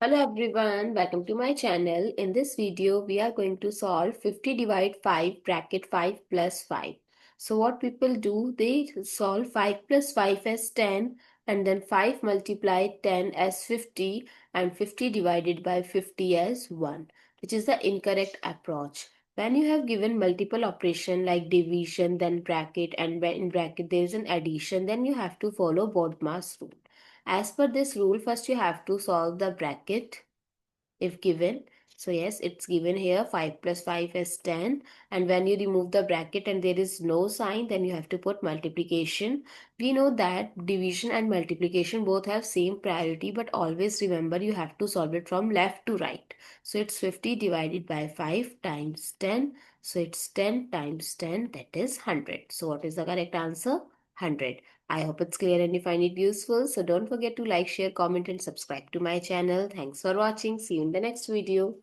Hello everyone, welcome to my channel. In this video, we are going to solve 50 divide 5 bracket 5 plus 5. So what people do, they solve 5 plus 5 as 10 and then 5 multiplied 10 as 50 and 50 divided by 50 as 1, which is the incorrect approach. When you have given multiple operation like division, then bracket, and when in bracket there is an addition, then you have to follow BODMAS rule. As per this rule, first you have to solve the bracket if given. So yes, it's given here 5 plus 5 is 10. And when you remove the bracket and there is no sign, then you have to put multiplication. We know that division and multiplication both have same priority, but always remember you have to solve it from left to right. So it's 50 divided by 5 times 10. So it's 10 times 10, that is 100. So what is the correct answer? 100. I hope it's clear and you find it useful. So don't forget to like, share, comment and subscribe to my channel. Thanks for watching. See you in the next video.